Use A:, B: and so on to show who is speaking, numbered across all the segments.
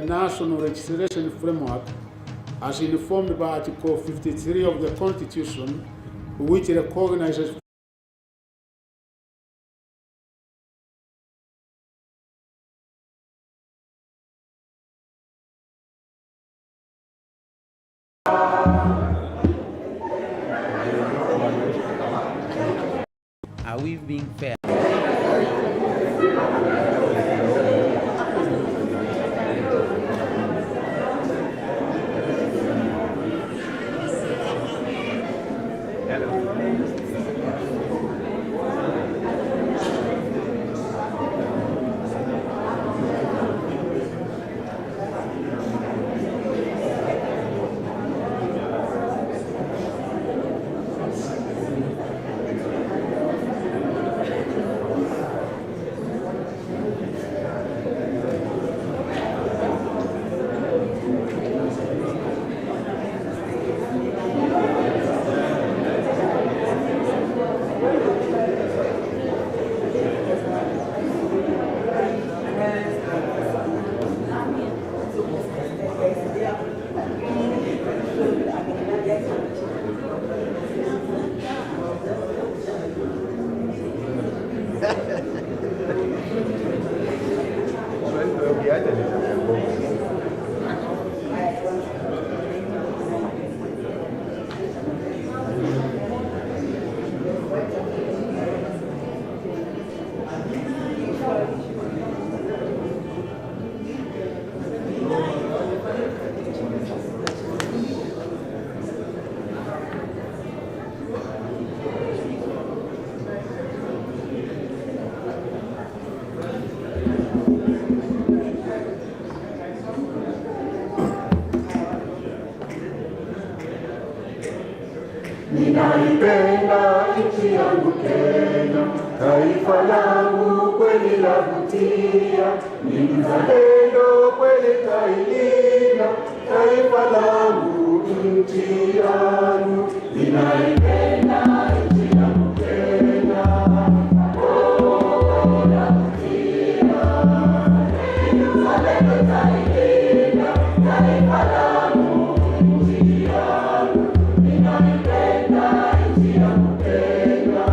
A: National registration framework as informed by Article 53 of the Constitution, which recognizes
B: Are we being fair?
C: Ninaipenda nchi yangu Kenya, taifa langu kweli lavutia. Ni mzalendo kweli tailinda, taifa langu nchi yangu. Ninaipenda nchi yangu Kenya, oh lavutia. Ni mzalendo tailinda, taifa langu nchi yangu. Ninaipenda nchi yangu Kenya,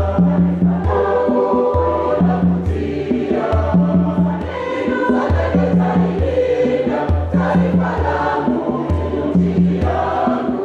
C: oh lavutia. Ni mzalendo tailinda, taifa langu nchi yangu.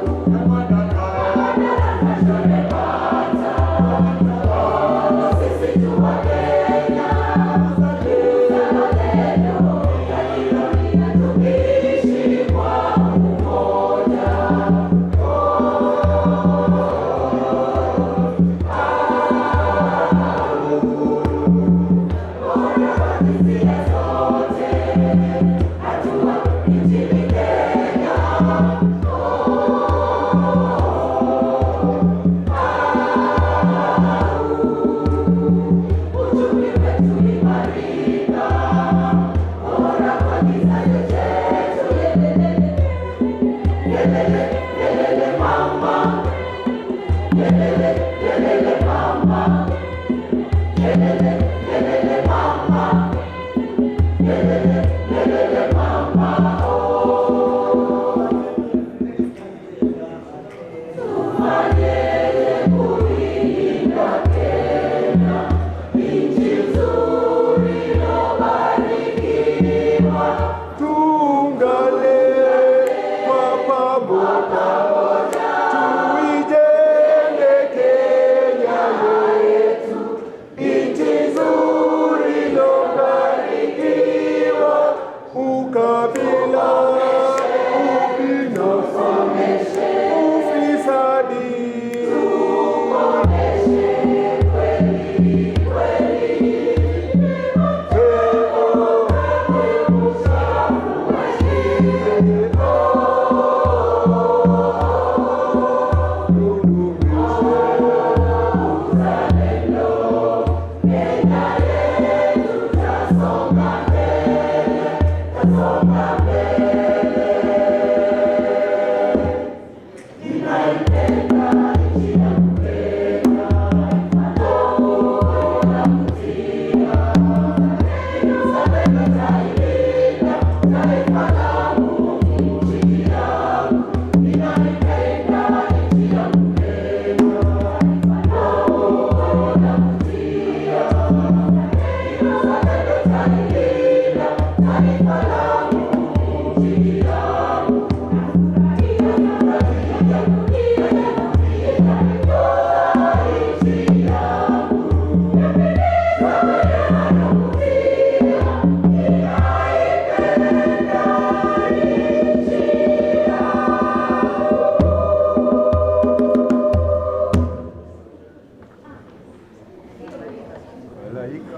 B: Malaika.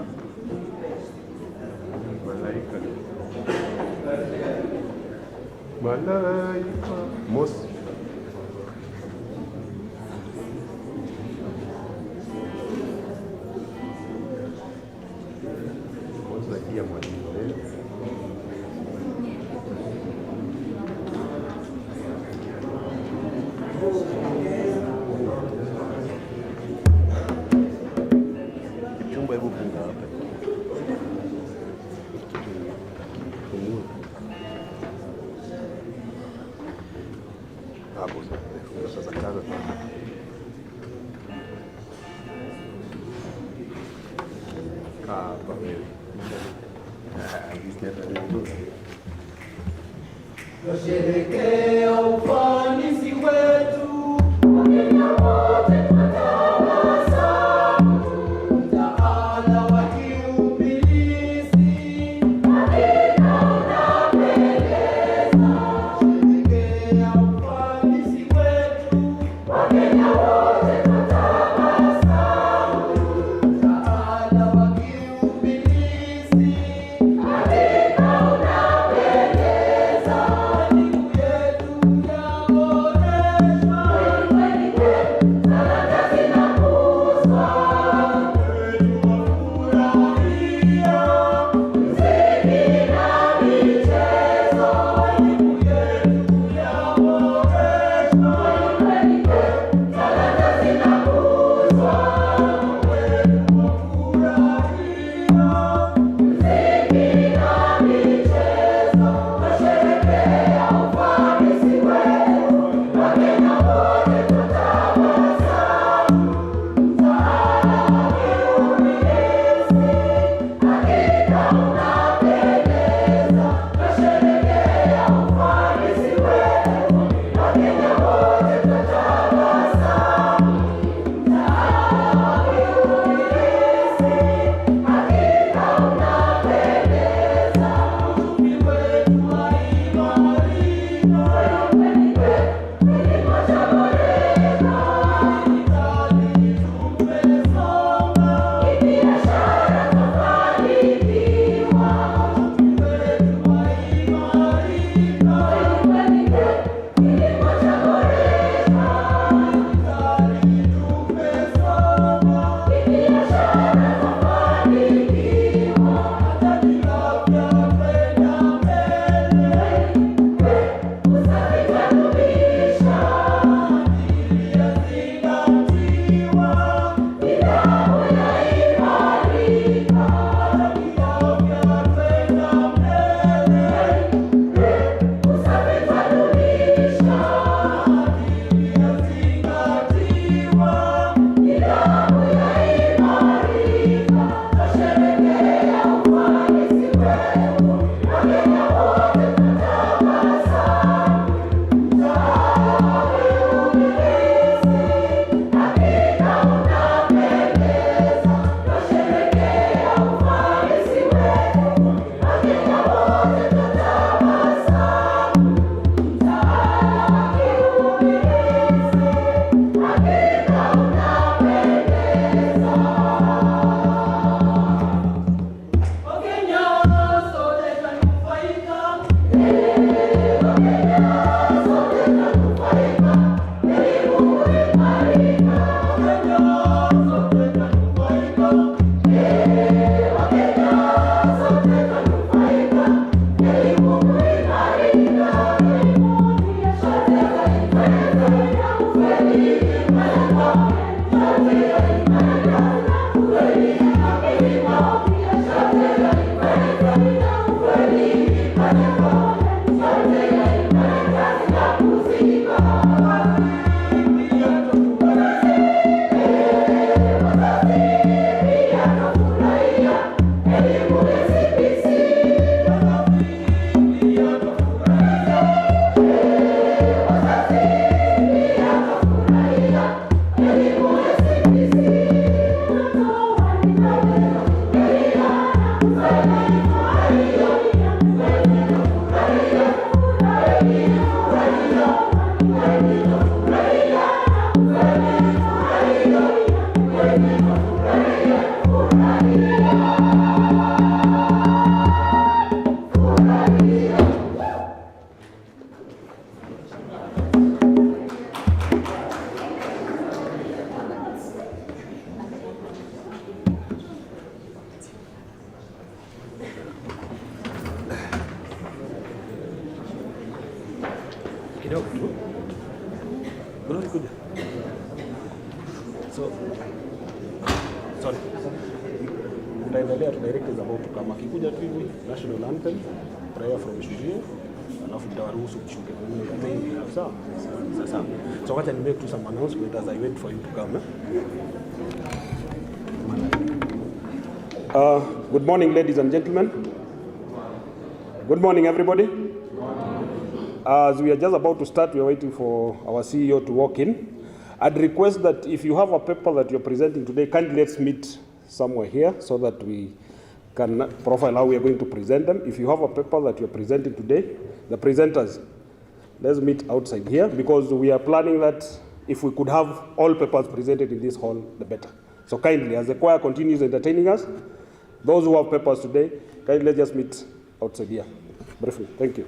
B: Malaika. Mosi. Mosi ya mwalimu. Chumba hebu funga hapa. Hapo sasa kaza. Hapa wewe.
C: Tusherehekea ufanisi wetu, Wakenya wote tunatabasamu, mtaala wa kiumbilisi, hakika unapendeza. Tusherehekea ufanisi wetu, Wakenya wote tunatabasamu, mtaala wa kiumbilisi, hakika unapendeza. Hallelujah.
D: kidogo tu. Glory kuja. So, sorry. Tutaendelea tu direct is about kama kikuja tu hivi national anthem, prayer from Shujie, alafu tutawaruhusu kushuka mengi. Sawa? Sasa. So wacha ni make to some announcement as I wait for you to come. Good morning, ladies and gentlemen. Good morning, everybody. As we are just about to start, we are waiting for our CEO to walk in. I'd request that if you have a paper that you're presenting today, kindly let's meet somewhere here so that we can profile how we are going to present them. If you have a paper that you're presenting today, the presenters, let's meet outside here because we are planning that if we could have all papers presented in this hall, the better. So kindly, as the choir continues entertaining us, those who have papers today, kindly let's just meet outside here. Briefly, thank you.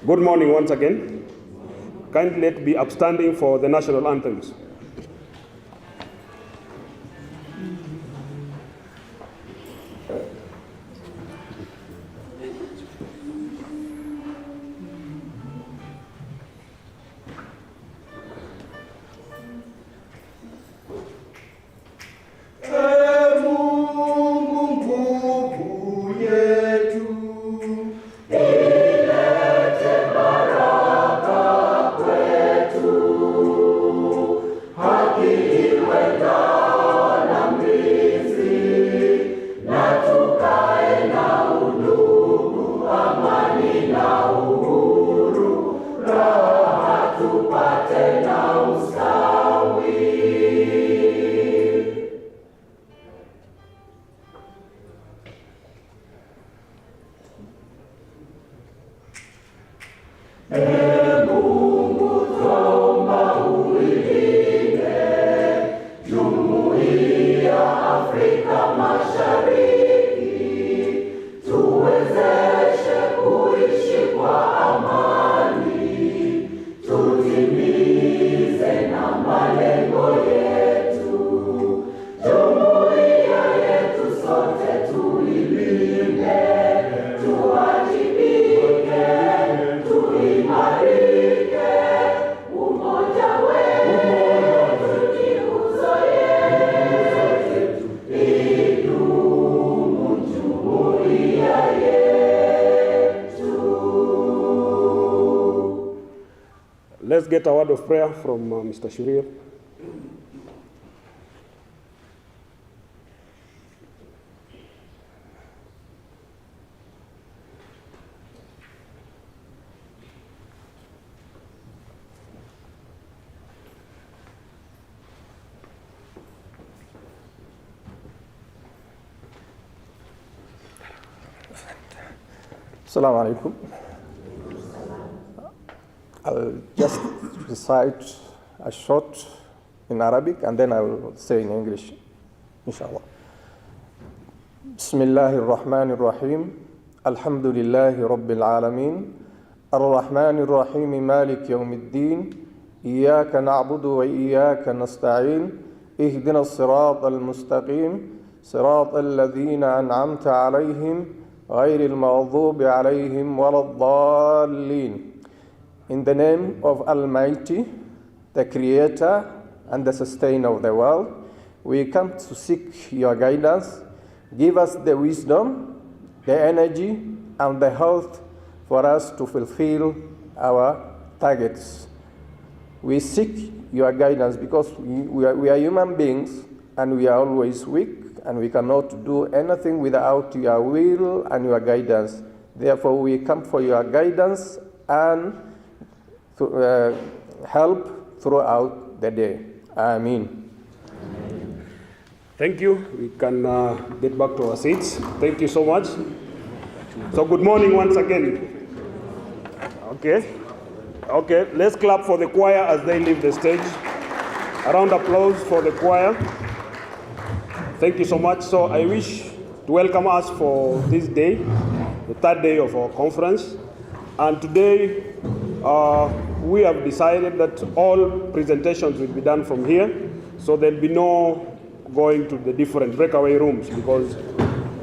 D: Good morning once again. Kindly let be upstanding for the national anthems. Let's get a word of prayer from Mr. Shuria.
E: Assalamu alaikum. I'll just recite a short in Arabic and then I will say in English, inshallah. Bismillahir Rahmanir Rahim. Alhamdulillahi Rabbil Alameen. Ar-Rahmanir Rahim Malik Yawmiddin. Iyyaka na'budu wa iyyaka nasta'in. Ihdina as-sirata al-mustaqim. Sirata alladhina an'amta alayhim. غير المغضوب عليهم ولا الضالين. In the name of Almighty, the Creator and the Sustainer of the world, we come to seek your guidance. Give us the wisdom, the energy, and the health for us to fulfill our targets. We seek your guidance because we are human beings and we are always weak and we cannot do anything without your will and your guidance. Therefore, we come for your guidance and help throughout the day. Amen.
D: Thank you. We can get back to our seats. Thank you so much. So good morning once again. Okay, let's clap for the choir as they leave the stage. A round of applause for the choir. Thank you so much. So I wish to welcome us for this day, the third day of our conference. And today we have decided that all presentations will be done from here. So there'll be no going to the different breakaway rooms because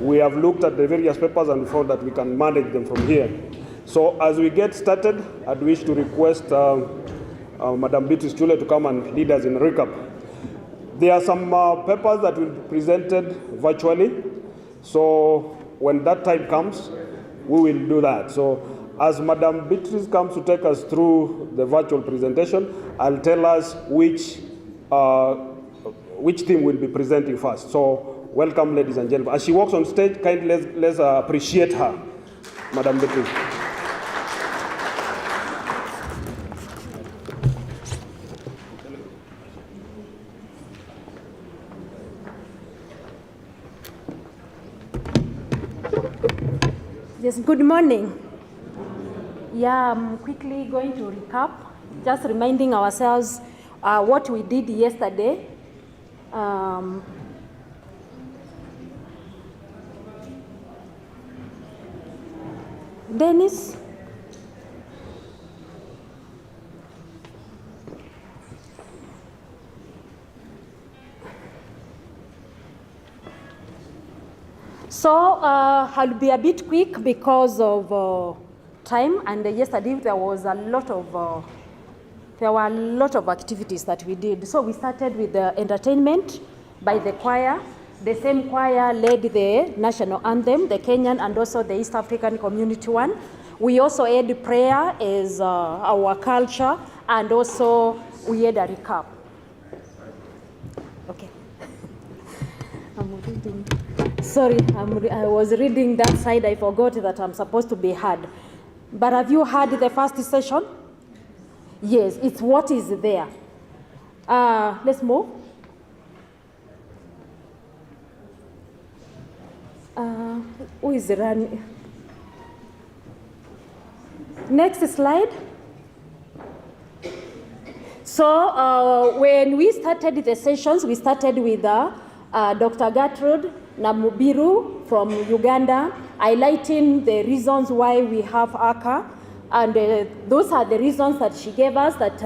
D: we have looked at the various papers and found that we can manage them from here. So as we get started, I'd wish to request Madam Beatrice Chule to come and lead us in a recap. There are some papers that will be presented virtually. So when that time comes, we will do that. So as Madam Beatrice comes to take us through the virtual presentation, I'll tell us which team will be presenting first. So welcome, ladies and gentlemen. As she walks on stage, kindly let's appreciate her, Madam Beatrice.
F: Yes, good morning. Yeah, I'm quickly going to recap, just reminding ourselves what we did yesterday. Dennis? So I'll be a bit quick because of time, and yesterday there were a lot of activities that we did. So we started with the entertainment by the choir. The same choir led the national anthem, the Kenyan and also the East African community one. We also had prayer as our culture, and also we had a recap. Okay. I'm reading. Sorry, I was reading that side. I forgot that I'm supposed to be heard. But have you heard the first session? Yes, it's what is there. Let's move. Who is running? Next slide. So when we started the sessions, we started with Dr. Gertrude Namubiru from Uganda, highlighting the reasons why we have ACA. And those are the reasons that she gave us, that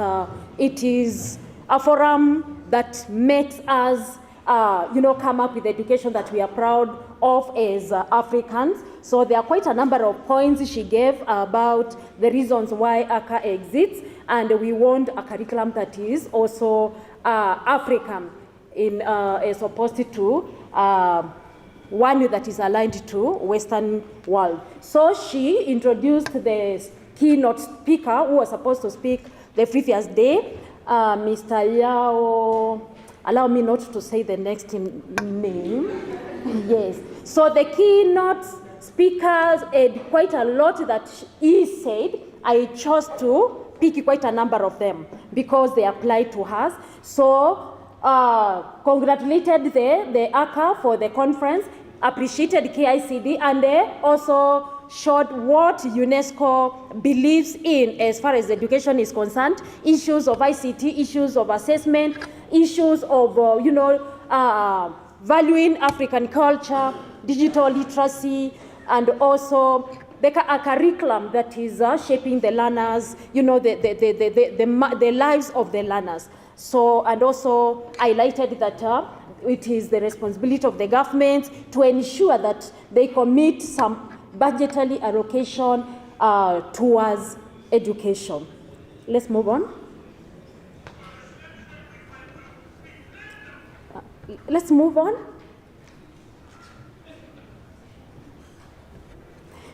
F: it is a forum that makes us come up with education that we are proud of as Africans. So there are quite a number of points she gave about the reasons why ACA exists, and we want a curriculum that is also African as opposed to one that is aligned to Western world. So she introduced the keynote speaker who was supposed to speak the previous day, Mr. Yao. Allow me not to say the next name. Yes. So the keynote speakers had quite a lot that he said. I chose to pick quite a number of them because they apply to us. So congratulated the ACA for the conference, appreciated KICD, and also showed what UNESCO believes in as far as education is concerned, issues of ICT, issues of assessment, issues of, valuing African culture, digital literacy, and also a curriculum that is shaping the learners, the lives of the learners. So, and also highlighted that it is the responsibility of the government to ensure that they commit some budgetary allocation towards education. Let's move on. Let's move on.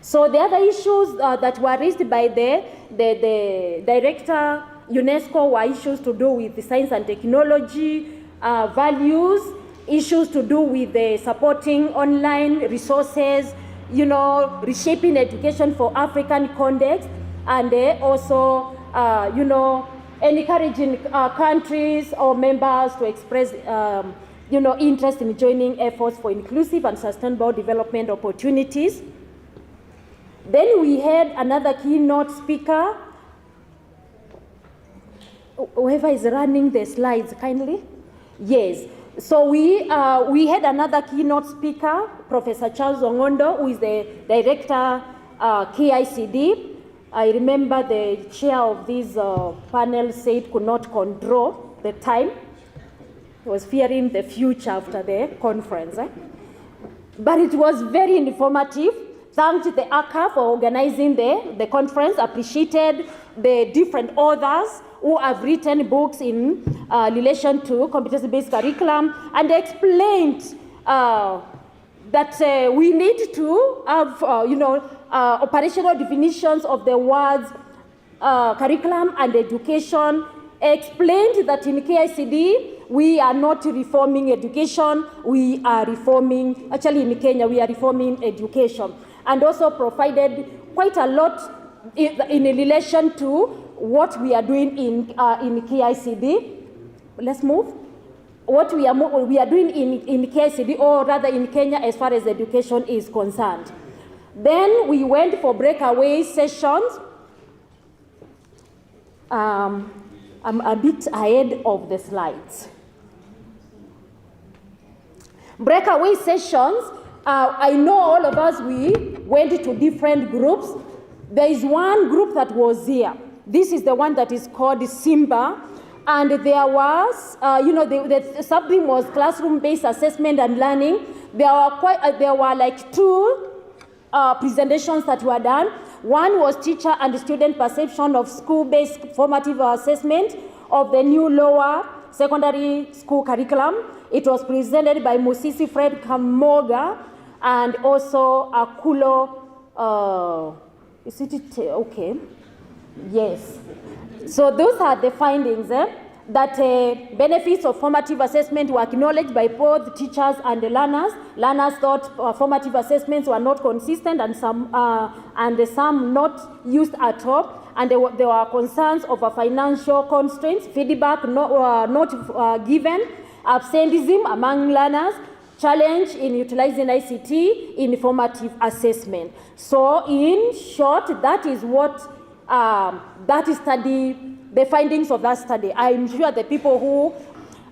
F: So the other issues that were raised by the director, UNESCO, were issues to do with the science and technology, values, issues to do with the supporting online resources, reshaping education for African context, and also, encouraging countries or members to express, interest in joining efforts for inclusive and sustainable development opportunities. Then we had another keynote speaker. Whoever is running the slides, kindly. Yes. So we had another keynote speaker, Professor Charles Ongondo, who is the director, KICD. I remember the chair of this panel said could not control the time. He was fearing the future after the conference. But it was very informative. Thanked the ACA for organizing the conference, appreciated the different authors who have written books in relation to competency-based curriculum, and explained that we need to have, operational definitions of the words curriculum and education. Explained that in KICD, we are not reforming education, we are reforming, actually in Kenya, we are reforming education. And also provided quite a lot in relation to what we are doing in KICD. Let's move. What we are doing in KICD, or rather in Kenya, as far as education is concerned. Then we went for breakaway sessions. I'm a bit ahead of the slides. Breakaway sessions, I know all of us, we went to different groups. There is one group that was here. This is the one that is called Simba. And there was, the sub-theme was classroom-based assessment and learning. there were like two presentations that were done. One was teacher and student perception of school-based formative assessment of the new lower secondary school curriculum. It was presented by Musisi Fred Kamoga and also Akulo, is it, okay, yes. So those are the findings, that benefits of formative assessment were acknowledged by both teachers and the learners. Learners thought formative assessments were not consistent and some not used at all. And there were concerns over financial constraints, feedback not given, absenteeism among learners, challenge in utilizing ICT in formative assessment. So in short, that is what the findings of that study. I'm sure the people who,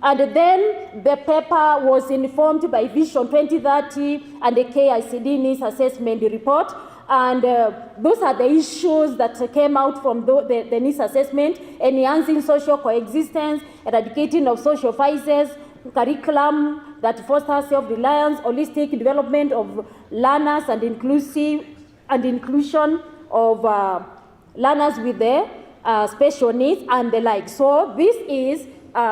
F: and then the paper was informed by Vision 2030 and the KICD needs assessment report. And those are the issues that came out from the needs assessment: enhancing social coexistence, eradicating of social vices, curriculum that fosters self-reliance, holistic development of learners, and inclusion of learners with their special needs and the like. So this is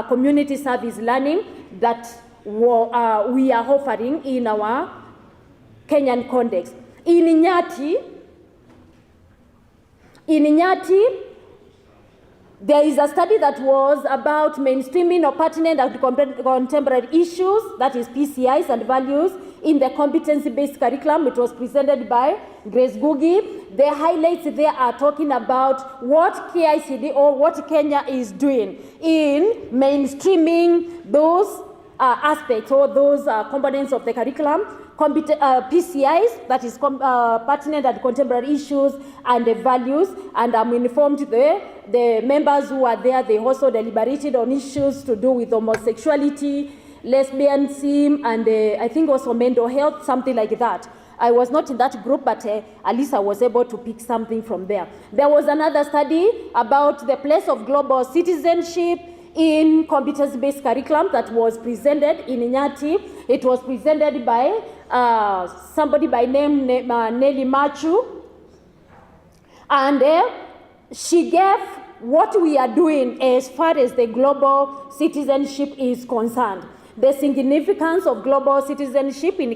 F: community service learning that we are offering in our Kenyan context. In Nyati, there is a study that was about mainstreaming of pertinent and contemporary issues, that is PCIs and values, in the competency-based curriculum. It was presented by Grace Gugi. The highlights there are talking about what KICD or what Kenya is doing in mainstreaming those aspects or those components of the curriculum. PCIs, that is pertinent and contemporary issues and the values, and I'm informed the members who are there, they also deliberated on issues to do with homosexuality, lesbianism, and I think also mental health, something like that. I was not in that group, but at least I was able to pick something from there. There was another study about the place of global citizenship in competence-based curriculum that was presented in Nyati. It was presented by somebody by name Nelly Machu. And she gave what we are doing as far as the global citizenship is concerned. The significance of global citizenship in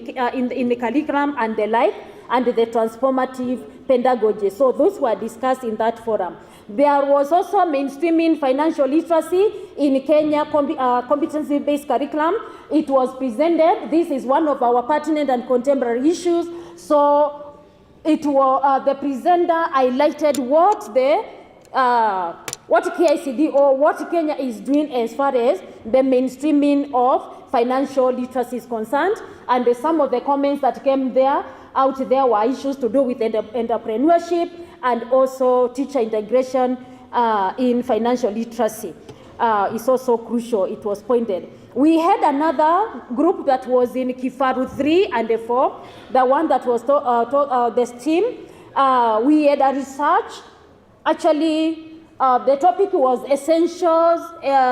F: the curriculum and the like, and the transformative pedagogy. So those were discussed in that forum. There was also mainstreaming financial literacy in Kenya competency-based curriculum. It was presented. This is one of our pertinent and contemporary issues. So it was the presenter highlighted what KICD or what Kenya is doing as far as the mainstreaming of financial literacy is concerned. And some of the comments that came out there were issues to do with entrepreneurship and also teacher integration in financial literacy. It's also crucial, it was pointed. We had another group that was in Kifaru 3 and 4, the one that was the STEAM. We had a research. Actually, the topic was essentials,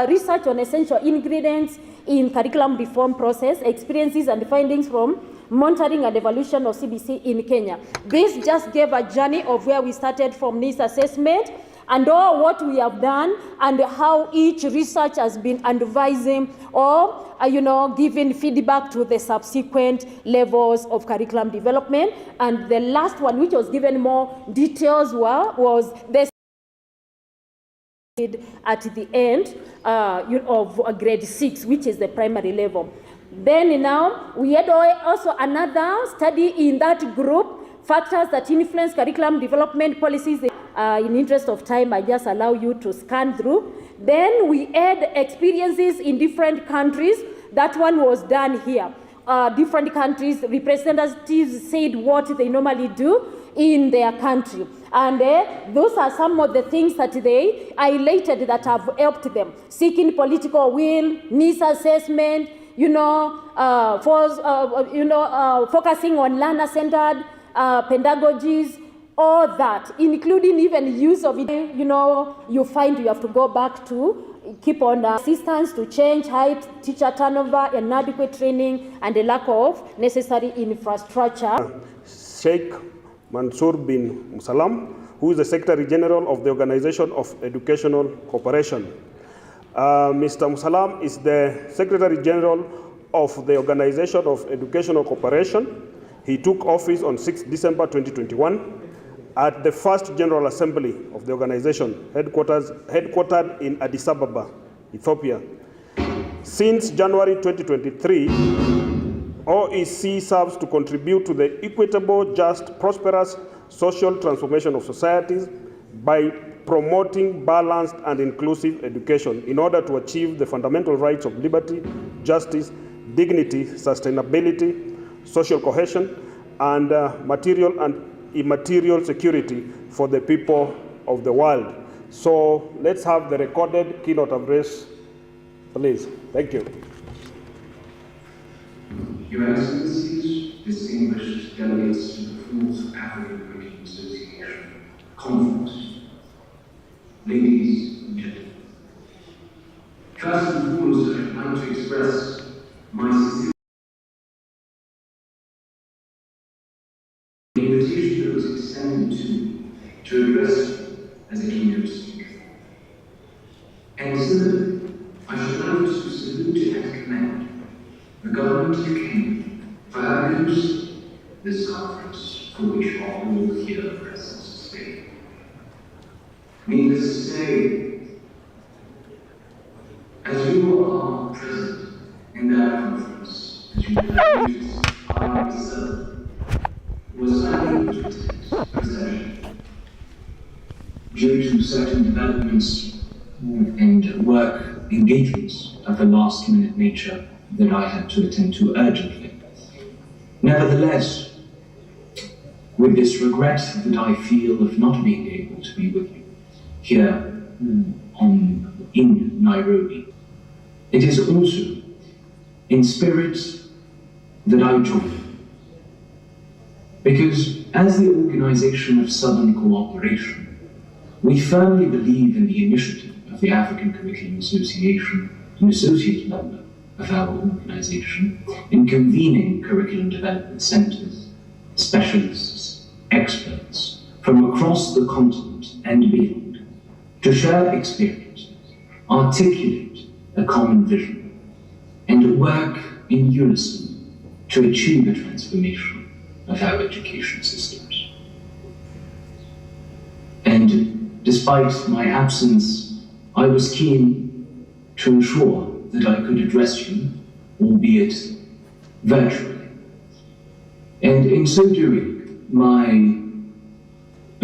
F: research on essential ingredients in curriculum reform process, experiences and findings from monitoring and evaluation of CBC in Kenya. This just gave a journey of where we started from this assessment and all what we have done and how each research has been advising or giving feedback to the subsequent levels of curriculum development. And the last one, which was given more details, was the at the end of grade 6, which is the primary level. Then now we had also another study in that group, factors that influence curriculum development policies. In interest of time, I just allow you to scan through. Then we had experiences in different countries. That one was done here. Different countries, representatives said what they normally do in their country. And those are some of the things that they highlighted that have helped them. Seeking political will, needs assessment, focusing on learner-centered pedagogies, all that, including even use of it. You find you have to go back to keep on assistance to change height, teacher turnover, inadequate training, and the lack of necessary infrastructure.
D: Sheikh Mansour bin Musalam, who is the Secretary General of the Organization of Educational Cooperation. Mr. Musalam is the Secretary General of the Organization of Educational Cooperation. He took office on 6 December 2021 at the first General Assembly of the organization, headquartered in Addis Ababa, Ethiopia. Since January 2023, OEC serves to contribute to the equitable, just, prosperous social transformation of societies by promoting balanced and inclusive education in order to achieve the fundamental rights of liberty, justice, dignity, sustainability, social cohesion, and material and immaterial security for the people of the world. So let's have the recorded keynote address, please. Thank you.
G: Your Excellencies, distinguished delegates to the 4th African Curriculum Association Conference, ladies and gentlemen, first and foremost, I'd like to express my sincere the invitation that was extended to address you as a keynote speaker. And similarly, I should like to salute and commend the government of Kenya for having hosted this conference, for which you are all here present today. Needless to say, as you are present in that conference, as you have noticed, I myself was unable to attend the session due to certain developments and work engagements of a last-minute nature that I had to attend to urgently. Nevertheless, with this regret that I feel of not being able to be with you here in Nairobi, it is also in spirit that I join you. Because as the Organization of Southern Cooperation, we firmly believe in the initiative of the African Curriculum Association, an associate member of our organization, in convening curriculum development centers, specialists, experts from across the continent and beyond, to share experiences, articulate a common vision, and work in unison to achieve a transformation of our education systems. And despite my absence, I was keen to ensure that I could address you, albeit virtually. And in so doing, my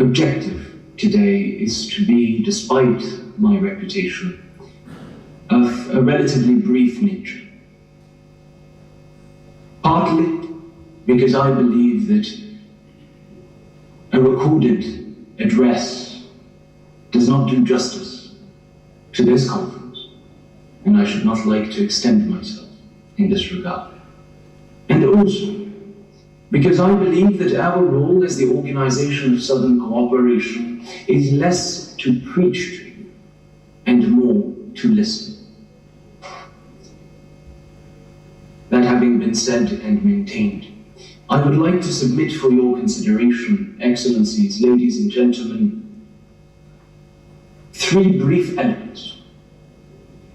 G: objective today is to be, despite my reputation, of a relatively brief nature. Partly because I believe that a recorded address does not do justice to this conference, and I should not like to extend myself in this regard. And also because I believe that our role as the Organization of Southern Cooperation is less to preach to you and more to listen. That having been said and maintained, I would like to submit for your consideration, Excellencies, ladies and gentlemen, 3 brief elements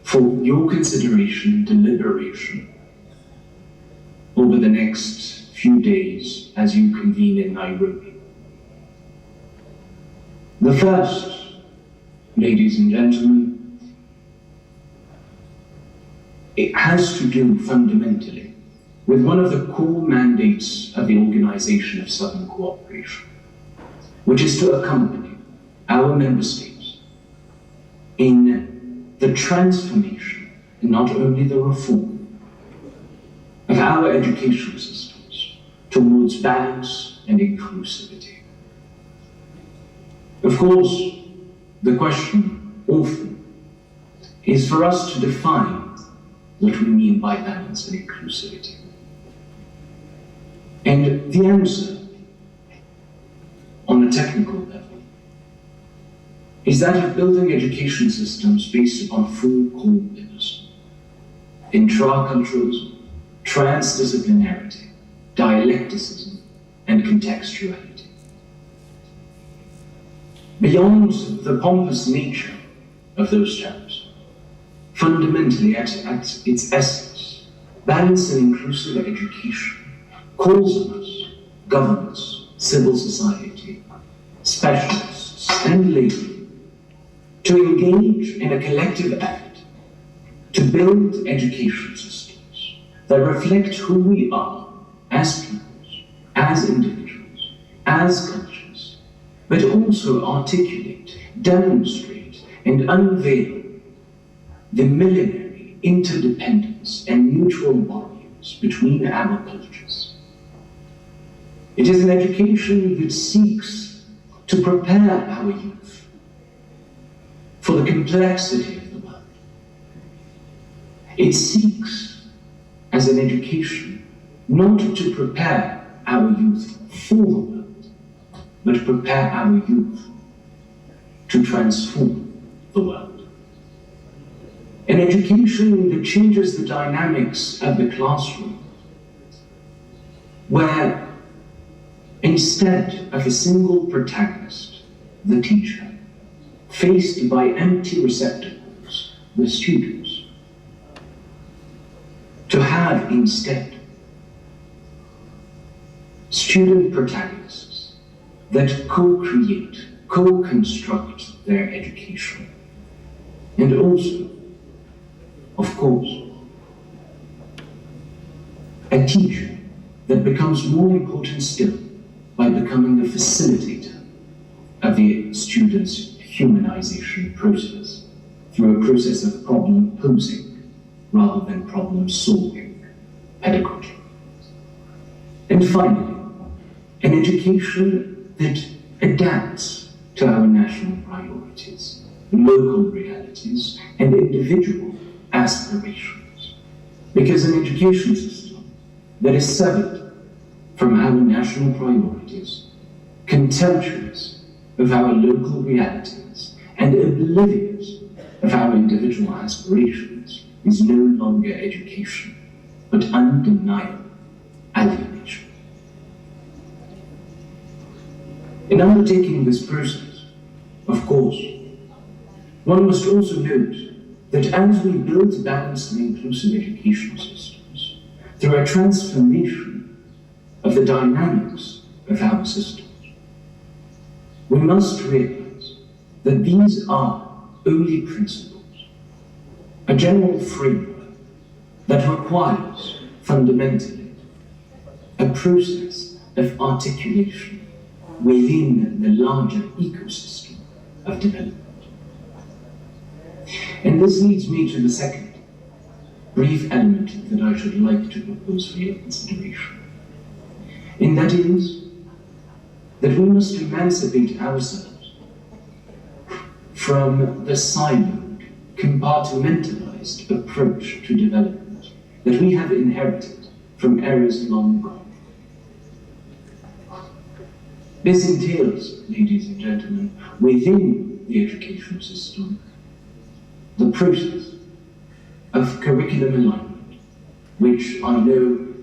G: for your consideration and deliberation over the next few days as you convene in Nairobi. The first, ladies and gentlemen, it has to do fundamentally with one of the core mandates of the Organization of Southern Cooperation, which is to accompany our member states in the transformation, and not only the reform, of our educational systems towards balance and inclusivity. Of course, the question often is for us to define what we mean by balance and inclusivity. And the answer on a technical level is that of building education systems based upon four core pillars: intraculturalism, transdisciplinarity, dialecticism, and contextuality. Beyond the pompous nature of those terms, fundamentally at its essence, balanced and inclusive education calls on us, governments, civil society, specialists, and laymen, to engage in a collective effort to build education systems that reflect who we are as peoples, as individuals, as cultures, but also articulate, demonstrate, and unveil the millenary interdependence and mutual volumes between our cultures. It is an education that seeks to prepare our youth for the complexity of the world. It seeks, as an education, not to prepare our youth for the world, but prepare our youth to transform the world. An education that changes the dynamics of the classroom, where instead of a single protagonist, the teacher, faced by empty receptacles, the students, to have instead student protagonists that co-create, co-construct their education. And also, of course, a teacher that becomes more important still by becoming the facilitator of the student's humanization process through a process of problem posing rather than problem solving pedagogy. And finally, an education that adapts to our national priorities, local realities, and individual aspirations. Because an education system that is severed from our national priorities, contemptuous of our local realities, and oblivious of our individual aspirations is no longer education, but undeniable alienation. In undertaking this process, of course, one must also note that as we build balanced and inclusive education systems, through a transformation of the dynamics of our systems, we must realize that these are only principles, a general framework that requires, fundamentally, a process of articulation within the larger ecosystem of development. And this leads me to the second brief element that I should like to propose for your consideration. And that is that we must emancipate ourselves from the siloed, compartmentalized approach to development that we have inherited from eras long gone. This entails, ladies and gentlemen, within the education system, the process of curriculum alignment, which I know,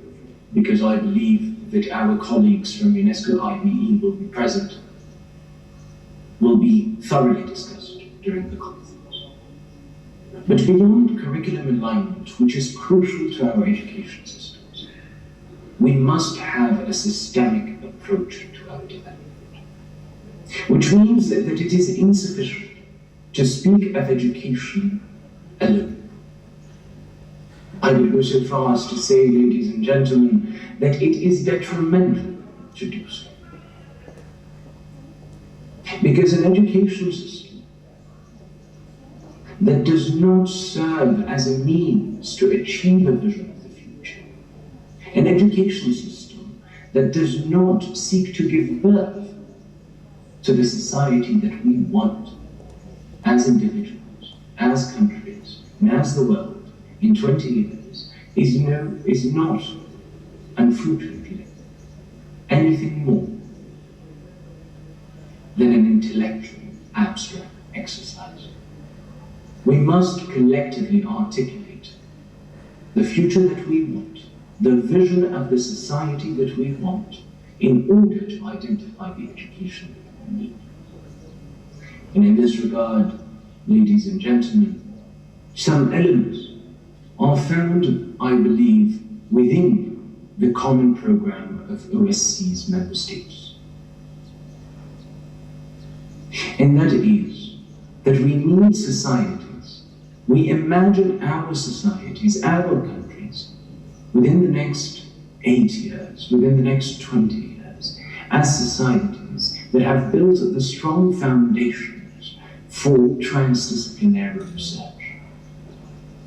G: because I believe that our colleagues from UNESCO IBE will be present, will be thoroughly discussed during the conference. But beyond curriculum alignment, which is crucial to our education systems, we must have a systemic approach to our development, which means that it is insufficient to speak of education alone. I would go so far as to say, ladies and gentlemen, that it is detrimental to do so. Because an education system that does not serve as a means to achieve a vision of the future, an education system that does not seek to give birth to the society that we want as individuals, as countries, and as the world in 20 years is not, unfortunately, anything more intellectual, abstract exercise. We must collectively articulate the future that we want, the vision of the society that we want, in order to identify the education that we need. And in this regard, ladies and gentlemen, some elements are found, I believe, within the common program of OSCE's member states. And that is that we need societies. We imagine our societies, our countries, within the next 8 years, within the next 20 years, as societies that have built the strong foundations for transdisciplinary research.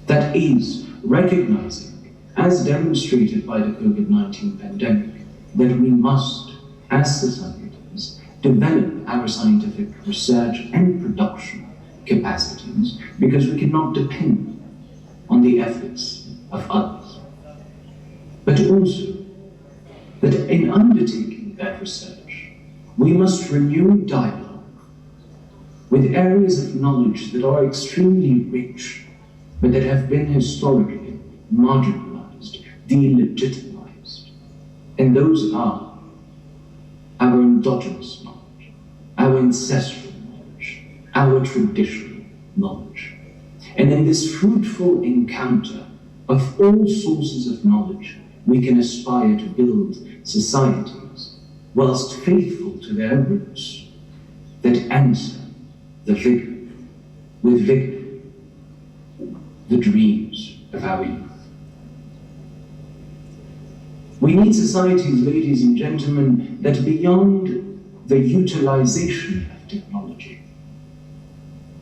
G: That is, recognizing, as demonstrated by the COVID-19 pandemic, that we must, as societies, develop our scientific research and production capacities, because we cannot depend on the efforts of others. But also, that in undertaking that research, we must renew dialogue with areas of knowledge that are extremely rich, but that have been historically marginalized, delegitimized. And those are our endogenous knowledge, our ancestral knowledge, our traditional knowledge. And in this fruitful encounter of all sources of knowledge, we can aspire to build societies whilst faithful to their roots that answer with vigor, the dreams of our youth. We need societies, ladies and gentlemen, that beyond the utilization of technology,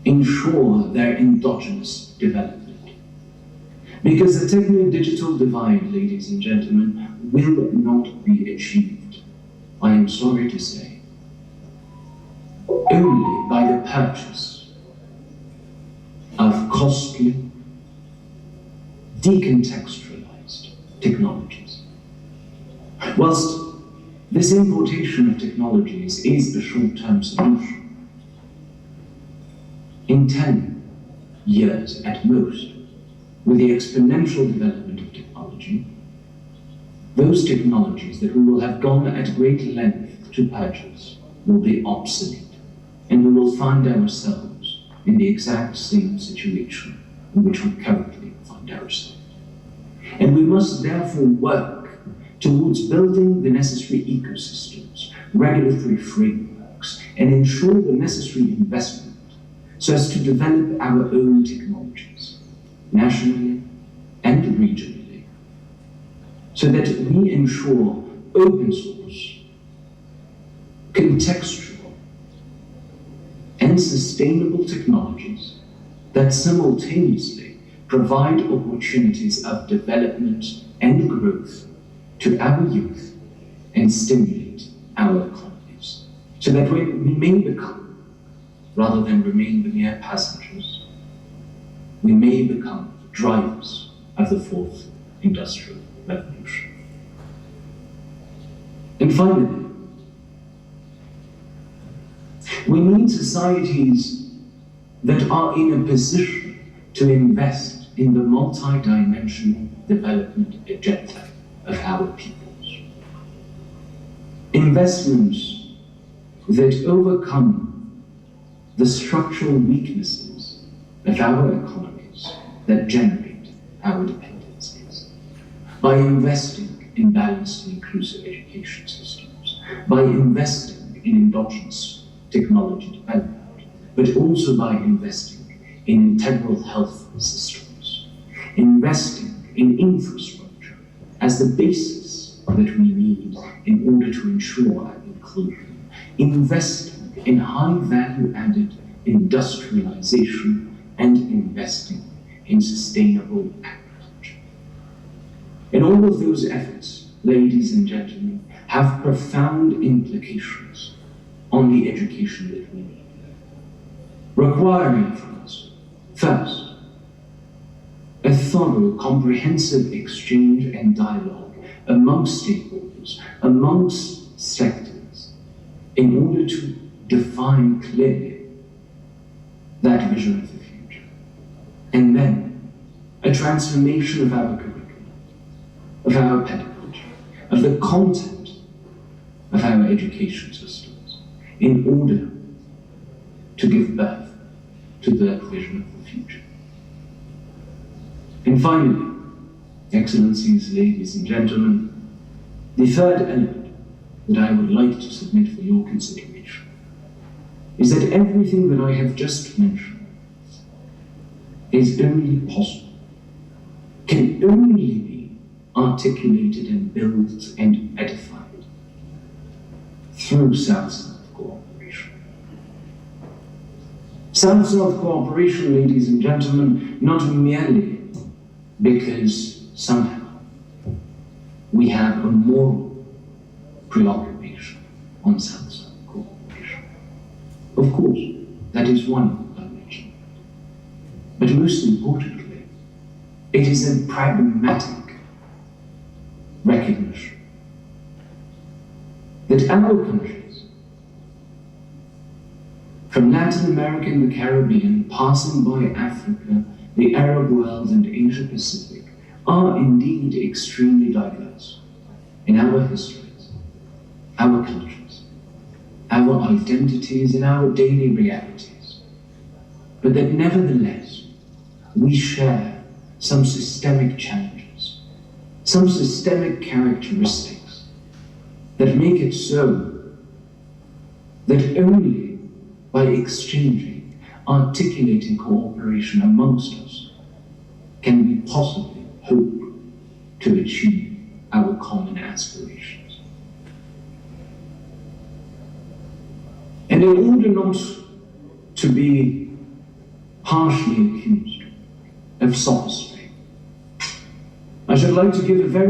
G: ensure their endogenous development. Because the techno-digital divide, ladies and gentlemen, will not be achieved, I am sorry to say, only by the purchase of costly, decontextualized technologies. Whilst this importation of technologies is a short-term solution, in 10 years at most, with the exponential development of technology, those technologies that we will have gone at great length to purchase will be obsolete, and we will find ourselves in the exact same situation in which we currently find ourselves. And we must therefore work towards building the necessary ecosystems, regulatory frameworks, and ensure the necessary investment so as to develop our own technologies, nationally and regionally, so that we ensure open source, contextual, and sustainable technologies that simultaneously provide opportunities of development and growth to our youth and stimulate our economies, so that we may become, rather than remain the mere passengers, we may become drivers of the fourth industrial revolution. And finally, we need societies that are in a position to invest in the multi-dimensional development agenda of our peoples. Investments that overcome the structural weaknesses of our economies that generate our dependencies, by investing in balanced and inclusive education systems, by investing in endogenous technology development, but also by investing in integral health systems, investing in infrastructure as the basis that we need in order to ensure our inclusion, investing in high value-added industrialization, and investing in sustainable agriculture. And all of those efforts, ladies and gentlemen, have profound implications on the education that we need, requiring from us, first, a thorough, comprehensive exchange and dialogue amongst stakeholders, amongst sectors, in order to define clearly that vision of the future. And then a transformation of our curriculum, of our pedagogy, of the content of our education systems, in order to give birth to that vision of the future. And finally, Excellencies, ladies and gentlemen, the third element that I would like to submit for your consideration is that everything that I have just mentioned is only possible, can only be articulated and built and edified through South-South cooperation. South-South cooperation, ladies and gentlemen, not merely because somehow we have a moral preoccupation on South-South cooperation. Of course, that is one dimension. But most importantly, it is a pragmatic recognition that our countries, from Latin America and the Caribbean, passing by Africa, the Arab world, and Asia Pacific, are indeed extremely diverse in our histories, our cultures, our identities, and our daily realities, but that nevertheless we share some systemic challenges, some systemic characteristics that make it so that only by exchanging, articulating cooperation amongst us can we possibly hope to achieve our common aspirations. And in order not to be harshly accused of sophistry, I should like to give a very